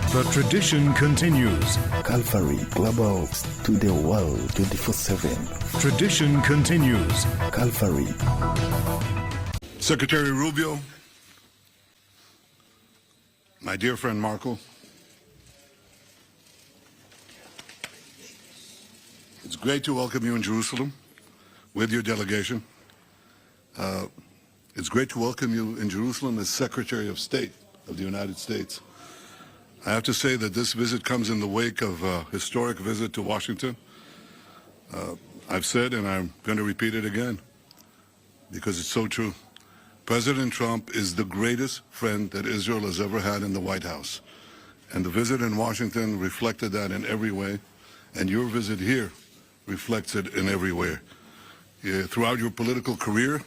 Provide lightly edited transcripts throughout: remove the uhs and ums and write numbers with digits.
The tradition continues. Calvary Global to the world 24/7. Tradition continues. Calvary. Secretary Rubio, my dear friend Marco, it's great to welcome you in Jerusalem with your delegation. It's great to welcome you in Jerusalem as Secretary of State of the United States. I have to say that this visit comes in the wake of a historic visit to Washington. I've said, and I'm going to repeat it again, because it's so true. President Trump is the greatest friend that Israel has ever had in the White House. And the visit in Washington reflected that in every way. And your visit here reflects it in every way. Throughout your political career,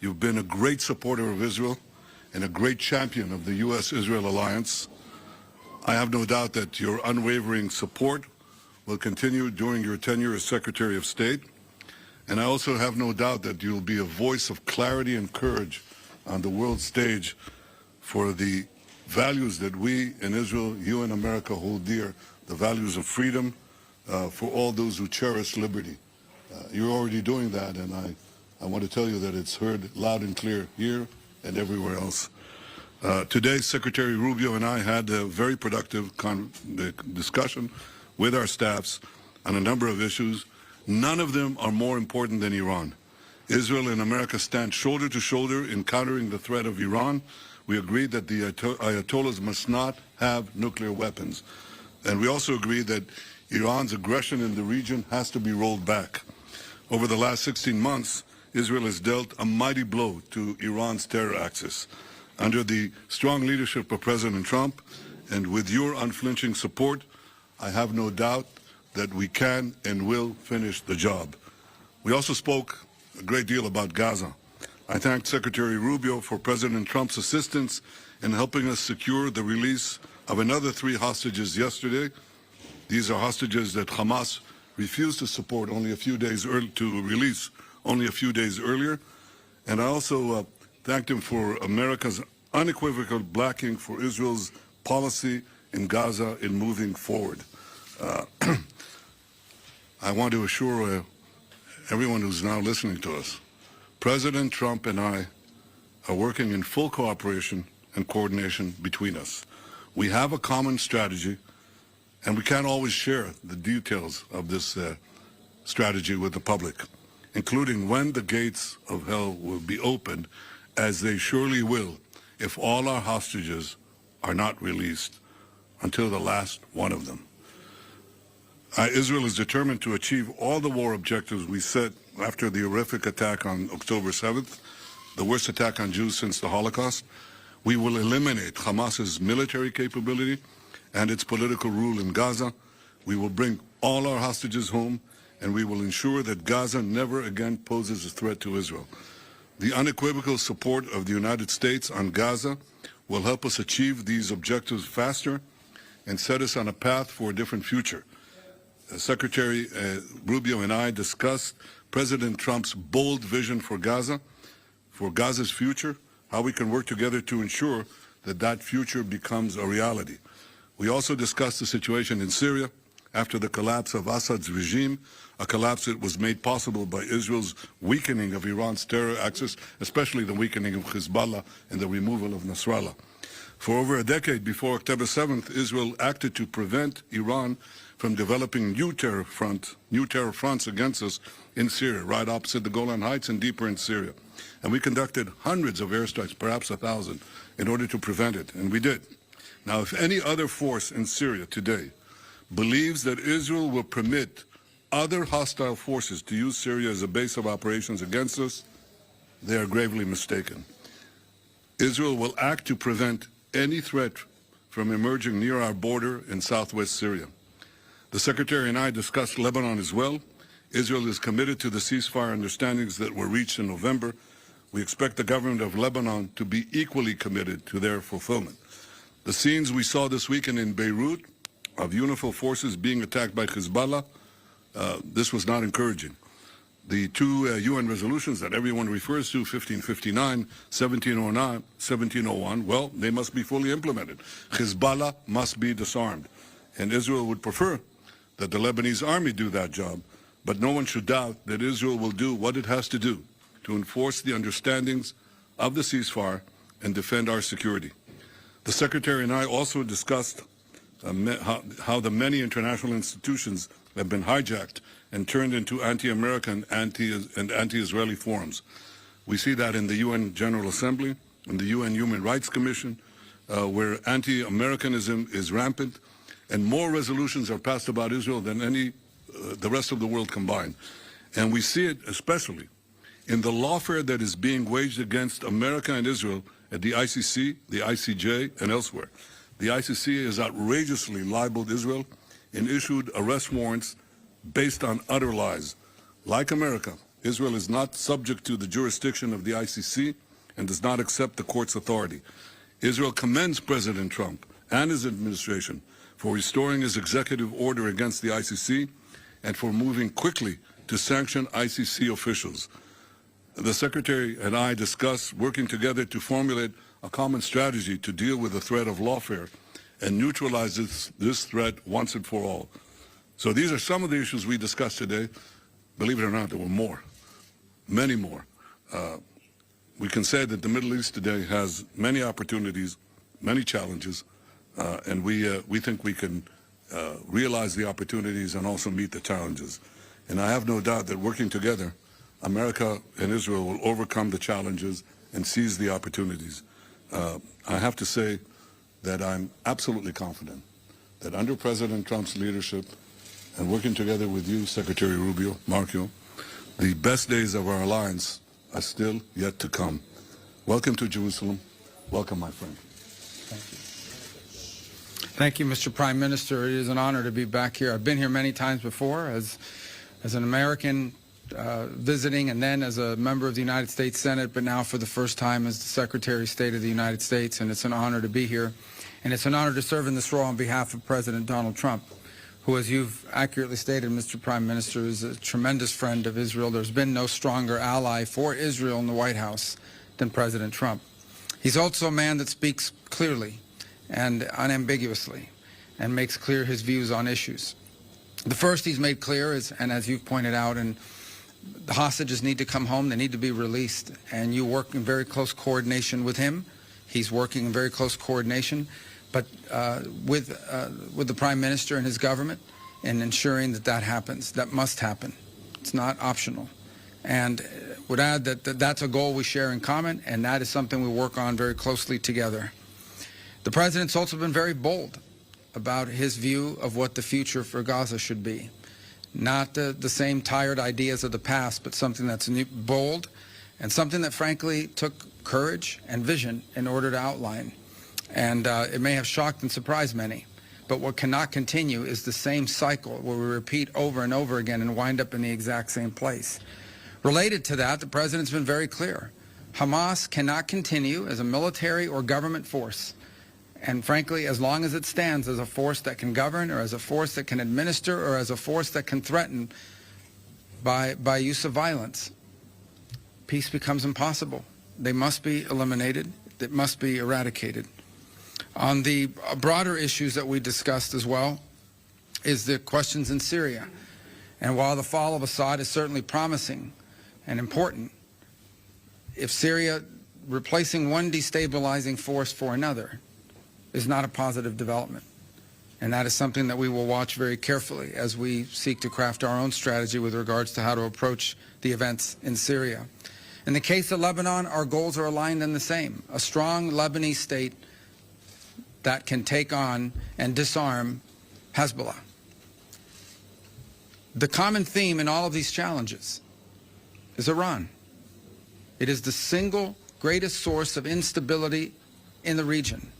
you've been a great supporter of Israel and a great champion of the U.S.-Israel alliance. I have no doubt that your unwavering support will continue during your tenure as Secretary of State. And I also have no doubt that you'll be a voice of clarity and courage on the world stage for the values that we in Israel, you in America, hold dear, the values of freedom for all those who cherish liberty. You're already doing that, and I want to tell you that it's heard loud and clear here and everywhere else. Today, Secretary Rubio and I had a very productive discussion with our staffs on a number of issues. None of them are more important than Iran. Israel and America stand shoulder to shoulder in countering the threat of Iran. We agreed that the Ayatollahs must not have nuclear weapons. And we also agreed that Iran's aggression in the region has to be rolled back. Over the last 16 months, Israel has dealt a mighty blow to Iran's terror axis. Under the strong leadership of President Trump and with your unflinching support, I have no doubt that we can and will finish the job. We also spoke a great deal about Gaza. I thanked Secretary Rubio for President Trump's assistance in helping us secure the release of another 3 hostages yesterday. These are hostages that Hamas refused to support only a few days to release only a few days earlier. And I also thanked him for America's unequivocal backing for Israel's policy in Gaza in moving forward. I want to assure everyone who's now listening to us, President Trump and I are working in full cooperation and coordination between us. We have a common strategy, and we can't always share the details of this strategy with the public, including when the gates of hell will be opened, as they surely will if all our hostages are not released until the last one of them. Israel is determined to achieve all the war objectives we set after the horrific attack on October 7th, the worst attack on Jews since the Holocaust. We will eliminate Hamas's military capability and its political rule in Gaza. We will bring all our hostages home, and we will ensure that Gaza never again poses a threat to Israel. The unequivocal support of the United States on Gaza will help us achieve these objectives faster and set us on a path for a different future. Secretary Rubio and I discussed President Trump's bold vision for Gaza, for Gaza's future, how we can work together to ensure that that future becomes a reality. We also discussed the situation in Syria after the collapse of Assad's regime, a collapse that was made possible by Israel's weakening of Iran's terror axis, especially the weakening of Hezbollah and the removal of Nasrallah. For over a decade before October 7th, Israel acted to prevent Iran from developing new terror fronts against us in Syria, right opposite the Golan Heights and deeper in Syria. And we conducted hundreds of airstrikes, perhaps 1,000, in order to prevent it, and we did. Now, if any other force in Syria today believes that Israel will permit other hostile forces to use Syria as a base of operations against us, they are gravely mistaken. Israel will act to prevent any threat from emerging near our border in southwest Syria. The Secretary and I discussed Lebanon as well. Israel is committed to the ceasefire understandings that were reached in November. We expect the government of Lebanon to be equally committed to their fulfillment. The scenes we saw this weekend in Beirut of UNIFIL forces being attacked by Hezbollah, this was not encouraging. The two UN resolutions that everyone refers to, 1559, 1709, 1701, well, they must be fully implemented. Hezbollah must be disarmed. And Israel would prefer that the Lebanese army do that job, but no one should doubt that Israel will do what it has to do to enforce the understandings of the ceasefire and defend our security. The Secretary and I also discussed how the many international institutions have been hijacked and turned into anti-American and anti-Israeli forums. We see that in the UN General Assembly, in the UN Human Rights Commission, where anti-Americanism is rampant, and more resolutions are passed about Israel than the rest of the world combined. And we see it especially in the lawfare that is being waged against America and Israel at the ICC, the ICJ, and elsewhere. The ICC has outrageously libeled Israel and issued arrest warrants based on utter lies. Like America, Israel is not subject to the jurisdiction of the ICC and does not accept the court's authority. Israel commends President Trump and his administration for restoring his executive order against the ICC and for moving quickly to sanction ICC officials. The Secretary and I discussed working together to formulate a common strategy to deal with the threat of lawfare and neutralize this threat once and for all. So these are some of the issues we discussed today. Believe it or not, there were more, many more. We can say that the Middle East today has many opportunities, many challenges, and we think we can realize the opportunities and also meet the challenges. And I have no doubt that working together, America and Israel will overcome the challenges and seize the opportunities. I have to say that I'm absolutely confident that under President Trump's leadership and working together with you, Secretary Rubio, Marco, the best days of our alliance are still yet to come. Welcome to Jerusalem. Welcome, my friend. Thank you, Mr. Prime Minister. It is an honor to be back here. I've been here many times before as an American visiting and then as a member of the United States Senate, but now for the first time as the Secretary of State of the United States, and it's an honor to be here. And it's an honor to serve in this role on behalf of President Donald Trump, who, as you've accurately stated, Mr. Prime Minister, is a tremendous friend of Israel. There's been no stronger ally for Israel in the White House than President Trump. He's also a man that speaks clearly and unambiguously and makes clear his views on issues. The first he's made clear is, and as you've pointed out, and the hostages need to come home, they need to be released, and you work in very close coordination with him. He's working in very close coordination, but with the Prime Minister and his government in ensuring that that happens. That must happen. It's not optional. And would add that that's a goal we share in common, and that is something we work on very closely together. The President's also been very bold about his view of what the future for Gaza should be. Not the same tired ideas of the past, but something that's bold and something that frankly took courage and vision in order to outline. And it may have shocked and surprised many, but what cannot continue is the same cycle where we repeat over and over again and wind up in the exact same place. Related to that, the President's been very clear. Hamas cannot continue as a military or government force. And frankly, as long as it stands as a force that can govern or as a force that can administer or as a force that can threaten by use of violence, peace becomes impossible. They must be eliminated. It must be eradicated. On the broader issues that we discussed as well is the questions in Syria. And while the fall of Assad is certainly promising and important, if Syria replacing one destabilizing force for another is not a positive development. And that is something that we will watch very carefully as we seek to craft our own strategy with regards to how to approach the events in Syria. In the case of Lebanon, our goals are aligned and the same. A strong Lebanese state that can take on and disarm Hezbollah. The common theme in all of these challenges is Iran. It is the single greatest source of instability in the region.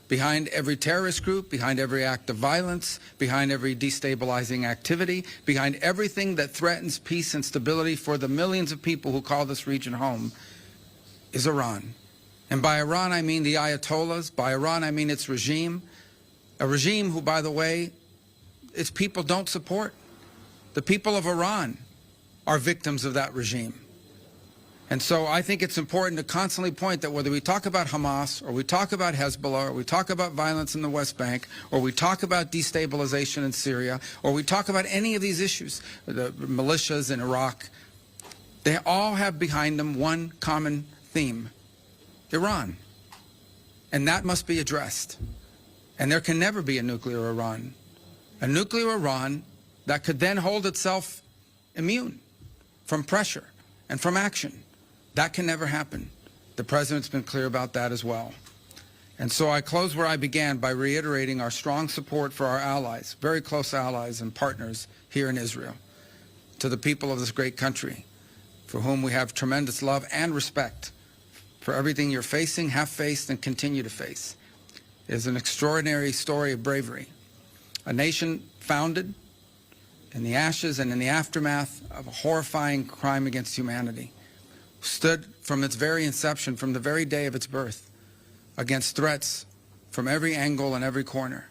Behind every terrorist group, behind every act of violence, behind every destabilizing activity, behind everything that threatens peace and stability for the millions of people who call this region home, is Iran. And by Iran, I mean the Ayatollahs. By Iran, I mean its regime. A regime who, by the way, its people don't support. The people of Iran are victims of that regime. And so I think it's important to constantly point that whether we talk about Hamas or we talk about Hezbollah or we talk about violence in the West Bank or we talk about destabilization in Syria or we talk about any of these issues, the militias in Iraq, they all have behind them one common theme: Iran. And that must be addressed. And there can never be a nuclear Iran. A nuclear Iran that could then hold itself immune from pressure and from action. That can never happen. The President's been clear about that as well. And so I close where I began by reiterating our strong support for our allies, very close allies and partners here in Israel, to the people of this great country, for whom we have tremendous love and respect for everything you're facing, have faced, and continue to face. It is an extraordinary story of bravery. A nation founded in the ashes and in the aftermath of a horrifying crime against humanity, stood from its very inception, from the very day of its birth, against threats from every angle and every corner,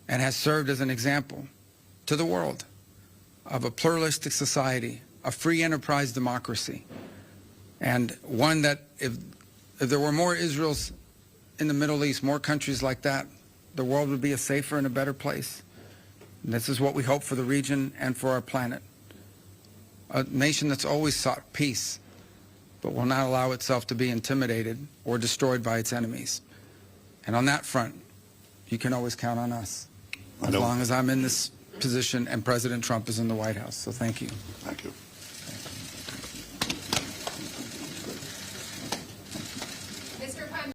and has served as an example to the world of a pluralistic society, a free enterprise democracy, and one that if there were more Israels in the Middle East, more countries like that, the world would be a safer and a better place. And this is what we hope for the region and for our planet. A nation that's always sought peace, but will not allow itself to be intimidated or destroyed by its enemies. And on that front, you can always count on us, as long as I'm in this position and President Trump is in the White House. So thank you. Thank you.